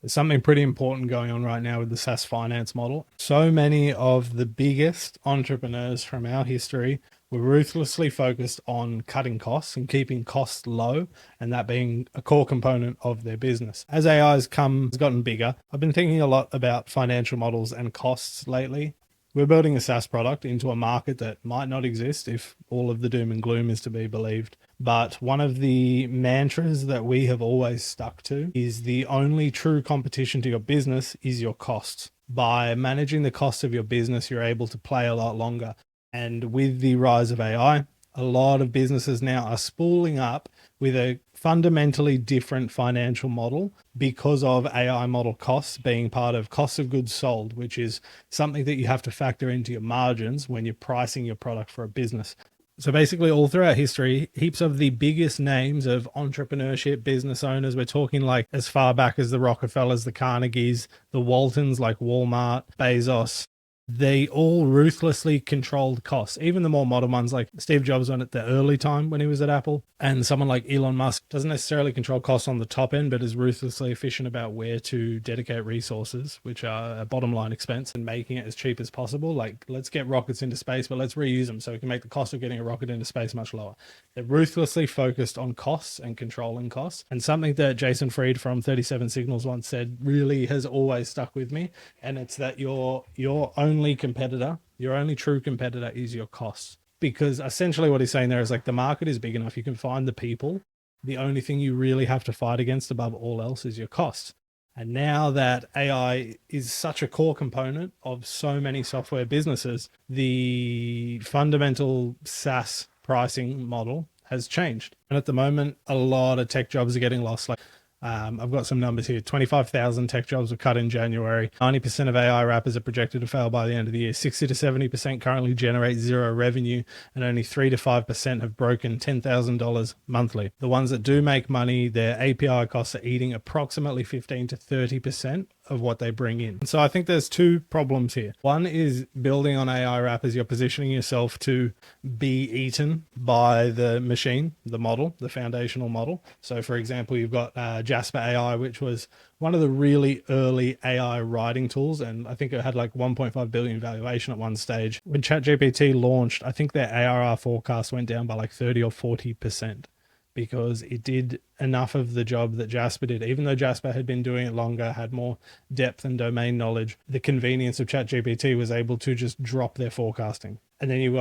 There's something pretty important going on right now with the SaaS finance model. So many of the biggest entrepreneurs from our history were ruthlessly focused on cutting costs and keeping costs low, and that being a core component of their business. As AI has gotten bigger, I've been thinking a lot about financial models and costs lately. We're building a SaaS product into a market that might not exist if all of the doom and gloom is to be believed. But one of the mantras that we have always stuck to is the only true competition to your business is your costs. By managing the costs of your business, you're able to play a lot longer. And with the rise of AI, a lot of businesses now are spooling up with a fundamentally different financial model because of AI model costs being part of cost of goods sold, which is something that you have to factor into your margins when you're pricing your product for a business. So basically all throughout history, heaps of the biggest names of entrepreneurship, business owners, we're talking like as far back as the Rockefellers, the Carnegies, the Waltons like Walmart, Bezos, they all ruthlessly controlled costs. Even the more modern ones like Steve Jobs went at the early time when he was at Apple, and someone like Elon Musk doesn't necessarily control costs on the top end, but is ruthlessly efficient about where to dedicate resources, which are a bottom line expense, and making it as cheap as possible. Like, let's get rockets into space, but let's reuse them so we can make the cost of getting a rocket into space much lower. They're ruthlessly focused on costs and controlling costs. And something that Jason Fried from 37 Signals once said really has always stuck with me. And it's that your only competitor, your only true competitor is your costs. Because essentially what he's saying there is like the market is big enough, you can find the people. The only thing you really have to fight against above all else is your costs. And now that AI is such a core component of so many software businesses, the fundamental SaaS pricing model has changed. And at the moment, a lot of tech jobs are getting lost. Like I've got some numbers here. 25,000 tech jobs were cut in January. 90% of AI wrappers are projected to fail by the end of the year. 60 to 70% currently generate zero revenue, and only 3 to 5% have broken $10,000 monthly. The ones that do make money, their API costs are eating approximately 15 to 30% of what they bring in. So I think there's two problems here. One is building on AI wrappers, you're positioning yourself to be eaten by the machine, the model, the foundational model. So for example, you've got Jasper AI, which was one of the really early AI writing tools. And I think it had like 1.5 billion valuation at one stage. When ChatGPT launched, I think their ARR forecast went down by like 30 or 40%. Because it did enough of the job that Jasper did. Even though Jasper had been doing it longer, had more depth and domain knowledge, the convenience of ChatGPT was able to just drop their forecasting. And then you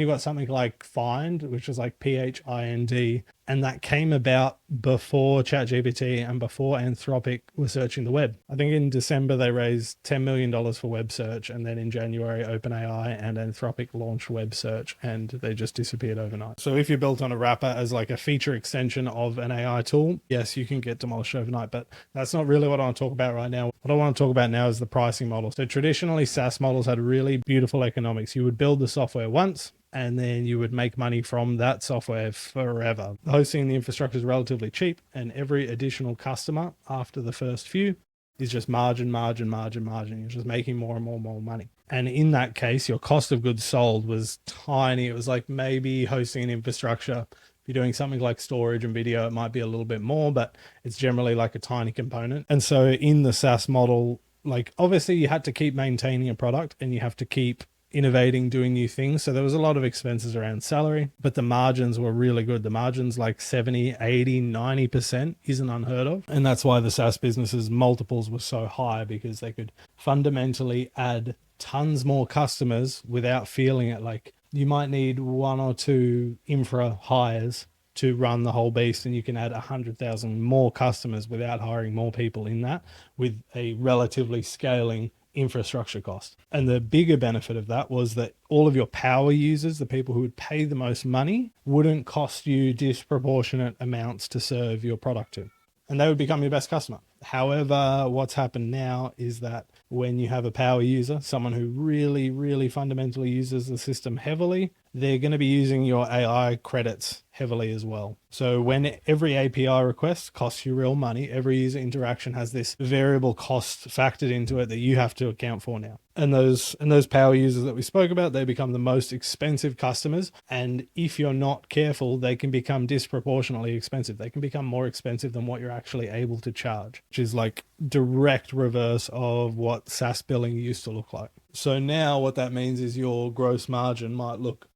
got something like Find, which is like PHIND, and that came about before ChatGPT and before Anthropic was searching the web. I think in December they raised $10 million for web search, and then in January OpenAI and Anthropic launched web search, and they just disappeared overnight. So if you're built on a wrapper as like a feature extension of an AI tool, yes, you can get demolished overnight, but that's not really what I want to talk about right now. What I want to talk about now is the pricing model. So traditionally SaaS models had really beautiful economics. You would build the software once, and then you would make money from that software forever. Hosting the infrastructure is relatively cheap, and every additional customer after the first few is just margin. You're just making more and more money. And in that case, your cost of goods sold was tiny. It was like maybe hosting an infrastructure. If you're doing something like storage and video, it might be a little bit more, but it's generally like a tiny component. And so in the SaaS model, like obviously you had to keep maintaining a product and you have to keep innovating, doing new things. So there was a lot of expenses around salary, but the margins were really good. The margins like 70, 80, 90% isn't unheard of. And that's why the SaaS businesses multiples were so high, because they could fundamentally add tons more customers without feeling it. Like you might need one or two infra hires to run the whole beast, and you can add 100,000 more customers without hiring more people in that, with a relatively scaling infrastructure cost. And the bigger benefit of that was that all of your power users, the people who would pay the most money, wouldn't cost you disproportionate amounts to serve your product to, and they would become your best customer. However, what's happened now is that when you have a power user, someone who really fundamentally uses the system heavily, they're going to be using your AI credits heavily as well. So when every API request costs you real money, every user interaction has this variable cost factored into it that you have to account for now. And those power users that we spoke about, they become the most expensive customers. And if you're not careful, they can become disproportionately expensive. They can become more expensive than what you're actually able to charge, which is like direct reverse of what SaaS billing used to look like. So now what that means is your gross margin might look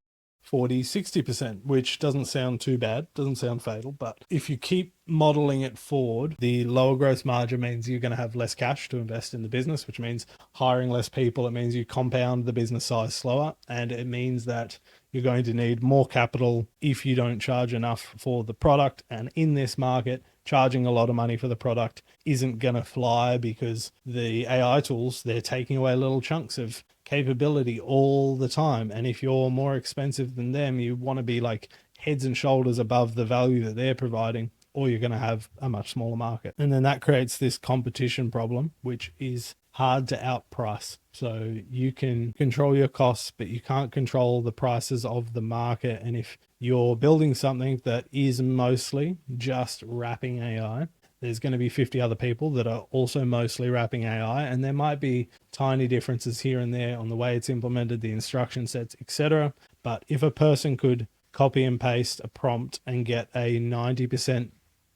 40, 60%, which doesn't sound too bad, doesn't sound fatal. But if you keep modeling it forward, the lower gross margin means you're going to have less cash to invest in the business, which means hiring less people. It means you compound the business size slower. And it means that you're going to need more capital if you don't charge enough for the product. And in this market, charging a lot of money for the product isn't going to fly because the AI tools, they're taking away little chunks of capability all the time. And if you're more expensive than them, you want to be like heads and shoulders above the value that they're providing, or you're going to have a much smaller market. And then that creates this competition problem, which is hard to outprice. So you can control your costs, but you can't control the prices of the market. And if you're building something that is mostly just wrapping AI, there's going to be 50 other people that are also mostly wrapping AI, and there might be tiny differences here and there on the way it's implemented, the instruction sets, etc. But if a person could copy and paste a prompt and get a 90%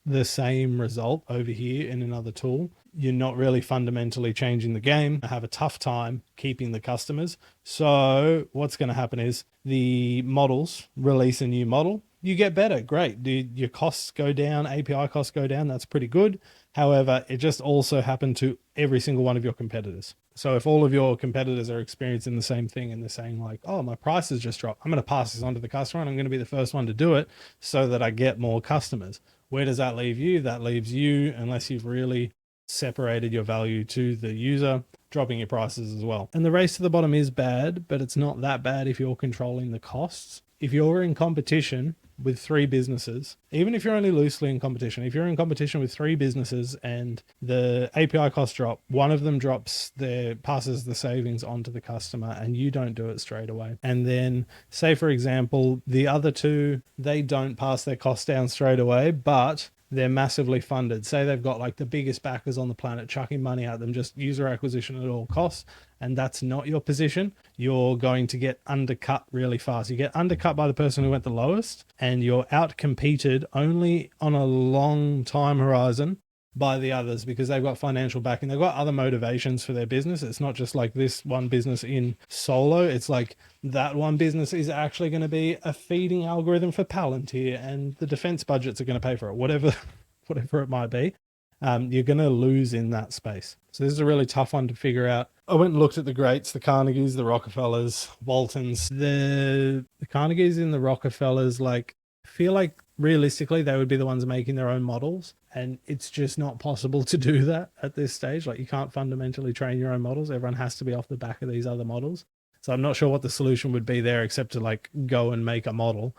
the same result over here in another tool, you're not really fundamentally changing the game. I have a tough time keeping the customers. So what's going to happen is the models release a new model. You get better. Great. Your costs go down, API costs go down. That's pretty good. However, it just also happened to every single one of your competitors. So if all of your competitors are experiencing the same thing and they're saying like, oh, my prices just dropped, I'm going to pass this on to the customer and I'm going to be the first one to do it so that I get more customers. Where does that leave you? That leaves you, unless you've really separated your value to the user, dropping your prices as well. And the race to the bottom is bad, but it's not that bad if you're controlling the costs. If you're in competition with three businesses, even if you're only loosely in competition, if you're in competition with three businesses and the API costs drop, one of them passes the savings on to the customer and you don't do it straight away. And then say, for example, the other two, they don't pass their costs down straight away, but they're massively funded. Say they've got like the biggest backers on the planet chucking money at them, just user acquisition at all costs. And that's not your position. You're going to get undercut really fast. You get undercut by the person who went the lowest, and you're outcompeted only on a long time horizon by the others because they've got financial backing. They've got other motivations for their business. It's not just like this one business in solo. It's like that one business is actually going to be a feeding algorithm for Palantir and the defense budgets are going to pay for it, whatever it might be. You're going to lose in that space. So this is a really tough one to figure out. I went and looked at the greats, the Carnegies, the Rockefellers, Waltons, the Carnegies and the Rockefellers, like, I feel like realistically they would be the ones making their own models. And it's just not possible to do that at this stage. Like, you can't fundamentally train your own models. Everyone has to be off the back of these other models. So I'm not sure what the solution would be there except to like go and make a model,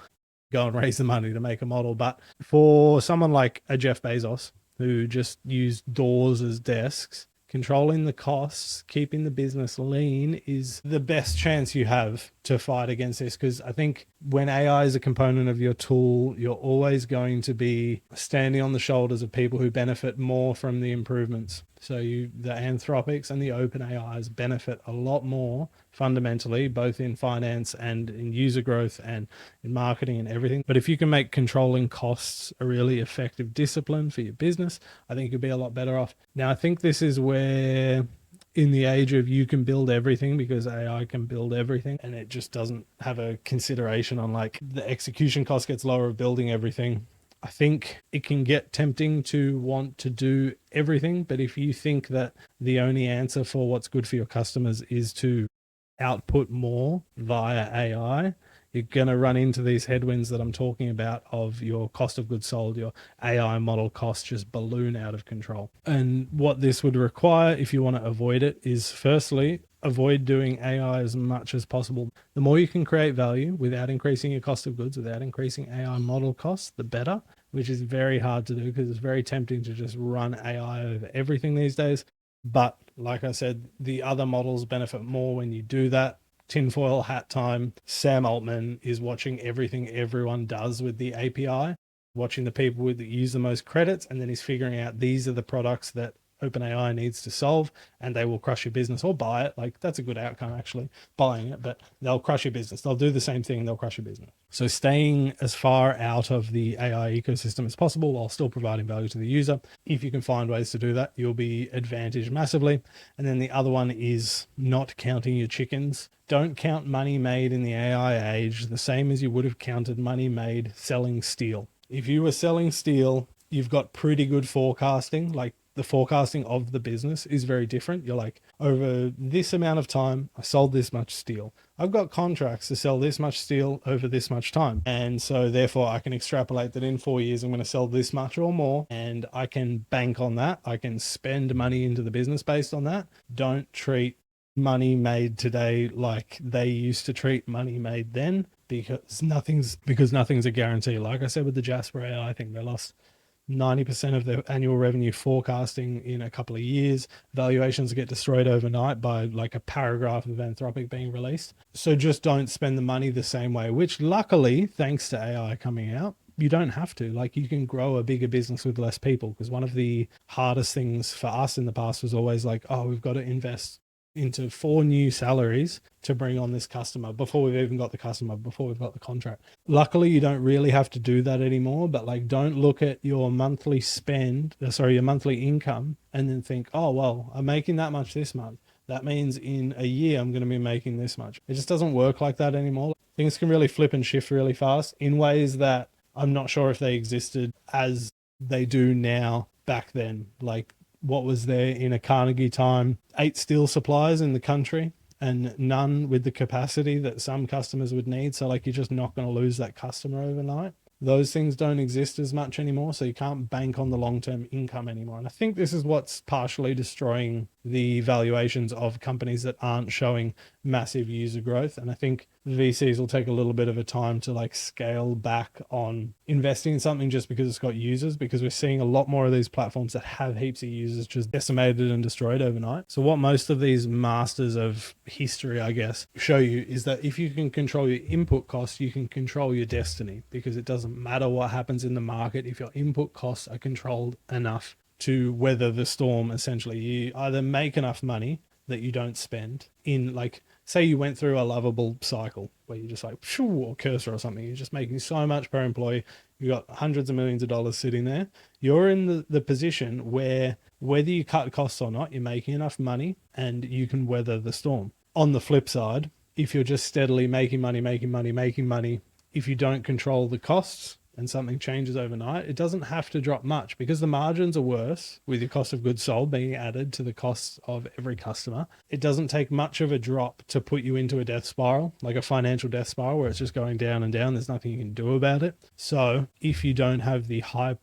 go and raise the money to make a model. But for someone like a Jeff Bezos, who just used doors as desks, controlling the costs, keeping the business lean is the best chance you have to fight against this. Because I think when AI is a component of your tool, you're always going to be standing on the shoulders of people who benefit more from the improvements. So the Anthropics and the OpenAIs benefit a lot more fundamentally, both in finance and in user growth and in marketing and everything. But if you can make controlling costs a really effective discipline for your business, I think you'll be a lot better off. Now, I think this is where in the age of you can build everything because AI can build everything and it just doesn't have a consideration on like the execution cost gets lower of building everything. I think it can get tempting to want to do everything, but if you think that the only answer for what's good for your customers is to output more via AI, you're going to run into these headwinds that I'm talking about of your cost of goods sold, your AI model costs just balloon out of control. And what this would require, if you want to avoid it, is firstly, avoid doing AI as much as possible. The more you can create value without increasing your cost of goods, without increasing AI model costs, the better, which is very hard to do because it's very tempting to just run AI over everything these days. But like I said, the other models benefit more when you do that. tinfoil hat time. Sam Altman is watching everything everyone does with the API, watching the people that use the most credits, and then he's figuring out these are the products that OpenAI needs to solve, and they will crush your business or buy it. Like, that's a good outcome, actually, buying it, but they'll crush your business. They'll do the same thing. They'll crush your business. So staying as far out of the AI ecosystem as possible while still providing value to the user. If you can find ways to do that, you'll be advantaged massively. And then the other one is not counting your chickens. Don't count money made in the AI age the same as you would have counted money made selling steel. If you were selling steel, you've got pretty good forecasting. Like, the forecasting of the business is very different. You're like, over this amount of time, I sold this much steel. I've got contracts to sell this much steel over this much time. And so therefore I can extrapolate that in 4 years, I'm going to sell this much or more, and I can bank on that. I can spend money into the business based on that. Don't treat money made today like they used to treat money made then, because nothing's a guarantee. Like I said with the Jasper AI, I think they lost 90% of their annual revenue forecasting in a couple of years. Valuations get destroyed overnight by like a paragraph of Anthropic being released. So just don't spend the money the same way, which luckily, thanks to AI coming out, you don't have to. Like, you can grow a bigger business with less people, because one of the hardest things for us in the past was always like, oh, we've got to invest into 4 new salaries to bring on this customer before we've even got the customer, before we've got the contract. Luckily, you don't really have to do that anymore, but like, don't look at your monthly your monthly income and then think, oh, well, I'm making that much this month. That means in a year, I'm going to be making this much. It just doesn't work like that anymore. Things can really flip and shift really fast in ways that I'm not sure if they existed as they do now back then. Like, what was there in a Carnegie time? 8 steel suppliers in the country and none with the capacity that some customers would need. So like, you're just not going to lose that customer overnight. Those things don't exist as much anymore. So you can't bank on the long-term income anymore. And I think this is what's partially destroying the valuations of companies that aren't showing massive user growth. And I think VCs will take a little bit of a time to like scale back on investing in something just because it's got users, because we're seeing a lot more of these platforms that have heaps of users just decimated and destroyed overnight. So what most of these masters of history, I guess, show you is that if you can control your input costs, you can control your destiny, because it doesn't matter what happens in the market if your input costs are controlled enough to weather the storm. Essentially, you either make enough money that you don't spend in, like, say you went through a Lovable cycle where you just like, or Cursor or something, you're just making so much per employee, you got hundreds of millions of dollars sitting there. You're in the position where whether you cut costs or not, you're making enough money and you can weather the storm. On the flip side, if you're just steadily making money, if you don't control the costs and something changes overnight, it doesn't have to drop much, because the margins are worse with your cost of goods sold being added to the costs of every customer. It doesn't take much of a drop to put you into a death spiral, like a financial death spiral where it's just going down and down. There's nothing you can do about it. So if you don't have the hyper,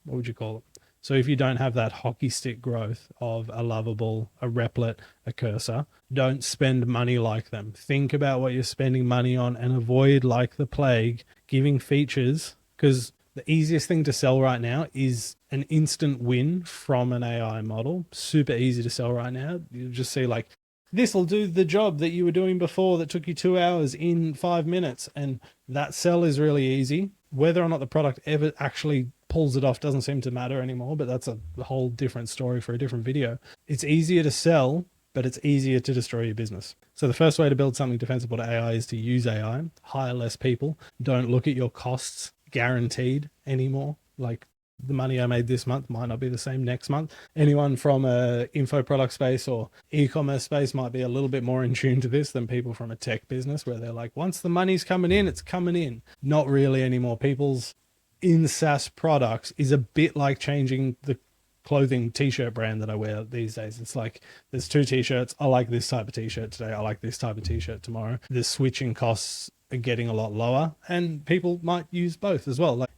what would you call it? So if you don't have that hockey stick growth of a Lovable, a Replit, a Cursor, don't spend money like them. Think about what you're spending money on and avoid, like the plague, giving features, because the easiest thing to sell right now is an instant win from an AI model. Super easy to sell right now. You just see like, this will do the job that you were doing before that took you 2 hours in 5 minutes. And that sell is really easy. Whether or not the product ever actually pulls it off doesn't seem to matter anymore, but that's a whole different story for a different video. It's easier to sell, but it's easier to destroy your business. So the first way to build something defensible to AI is to use AI, hire less people. Don't look at your costs guaranteed anymore. Like, the money I made this month might not be the same next month. Anyone from a info product space or e-commerce space might be a little bit more in tune to this than people from a tech business, where they're like, once the money's coming in, it's coming in. Not really anymore. People's in SaaS products is a bit like changing the clothing t-shirt brand that I wear these days. It's like, there's 2 t-shirts. I like this type of t-shirt today. I like this type of t-shirt tomorrow. The switching costs are getting a lot lower, and people might use both as well. Like,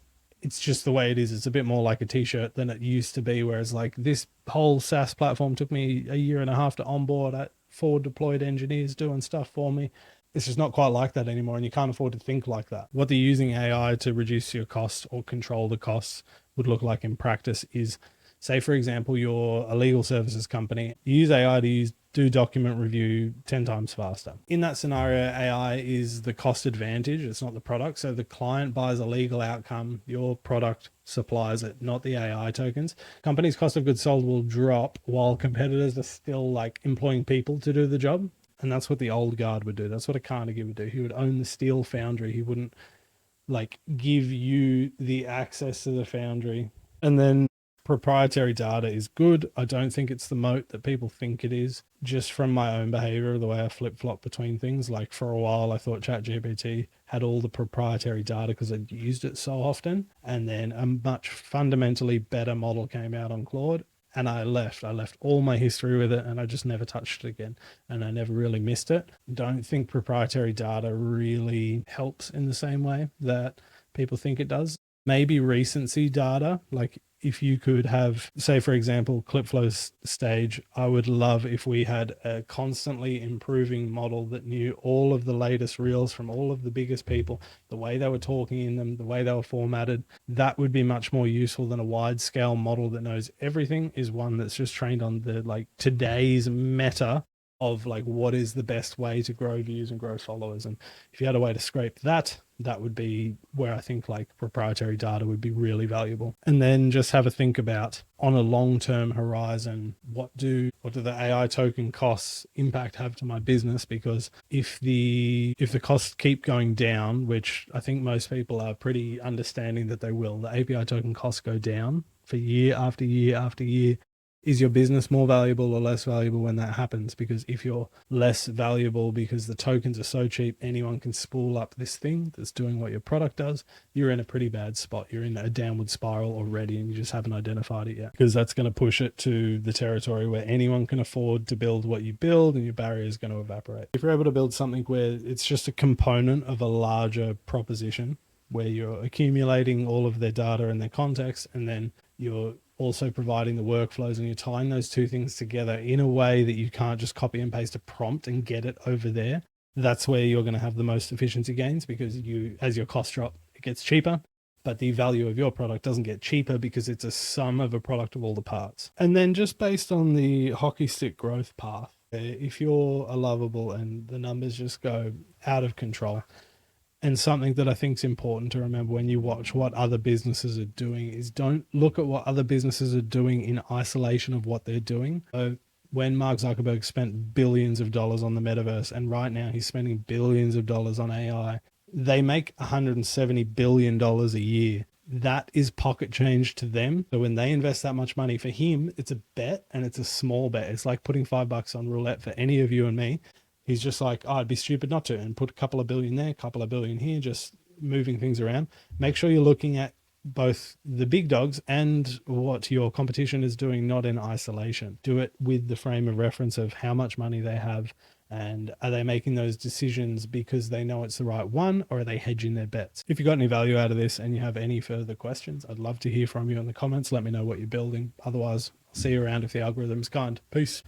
it's just the way it is. It's a bit more like a t-shirt than it used to be. Whereas like, this whole SaaS platform took me a year and a half to onboard at 4 deployed engineers doing stuff for me. It's just not quite like that anymore, and you can't afford to think like that. What they're using AI to reduce your costs or control the costs would look like in practice is Say, for example, you're a legal services company, you use AI to do document review 10 times faster. In that scenario, AI is the cost advantage. It's not the product. So the client buys a legal outcome, your product supplies it, not the AI tokens. Companies' cost of goods sold will drop while competitors are still like employing people to do the job. And that's what the old guard would do. That's what a Carnegie would do. He would own the steel foundry. He wouldn't like give you the access to the foundry. And then proprietary data is good. I don't think it's the moat that people think it is. Just from my own behavior, the way I flip-flop between things, like for a while I thought ChatGPT had all the proprietary data because I'd used it so often, and then a much fundamentally better model came out on Claude, and I left all my history with it, and I just never touched it again, and I never really missed it. Don't think proprietary data really helps in the same way that people think it does. Maybe recency data, like if you could have, say, for example, ClipFlow's stage, I would love if we had a constantly improving model that knew all of the latest reels from all of the biggest people, the way they were talking in them, the way they were formatted. That would be much more useful than a wide scale model that knows everything, is one that's just trained on the like today's meta of like what is the best way to grow views and grow followers. And if you had a way to scrape that, that would be where I think like proprietary data would be really valuable. And then just have a think about, on a long-term horizon, what do the AI token costs impact have to my business? Because if the costs keep going down, which I think most people are pretty understanding that they will, the API token costs go down for year after year after year. Is your business more valuable or less valuable when that happens? Because if you're less valuable because the tokens are so cheap, anyone can spool up this thing that's doing what your product does, you're in a pretty bad spot. You're in a downward spiral already, and you just haven't identified it yet, because that's going to push it to the territory where anyone can afford to build what you build, and your barrier is going to evaporate. If you're able to build something where it's just a component of a larger proposition, where you're accumulating all of their data and their context, and then you're also providing the workflows, and you're tying those two things together in a way that you can't just copy and paste a prompt and get it over there, that's where you're going to have the most efficiency gains, because as your costs drop, it gets cheaper, but the value of your product doesn't get cheaper because it's a sum of a product of all the parts. And then just based on the hockey stick growth path, if you're a lovable and the numbers just go out of control, and something that I think is important to remember when you watch what other businesses are doing is, don't look at what other businesses are doing in isolation of what they're doing. So when Mark Zuckerberg spent billions of dollars on the metaverse, and right now he's spending billions of dollars on AI, they make $170 billion a year. That is pocket change to them. So when they invest that much money, for him, it's a bet, and it's a small bet. It's like putting $5 on roulette for any of you and me. He's just like, oh, I'd be stupid not to, and put a couple of billion there, a couple of billion here, just moving things around. Make sure you're looking at both the big dogs and what your competition is doing, not in isolation. Do it with the frame of reference of how much money they have, and are they making those decisions because they know it's the right one, or are they hedging their bets? If you got any value out of this and you have any further questions, I'd love to hear from you in the comments. Let me know what you're building. Otherwise, I'll see you around if the algorithm's kind. Peace.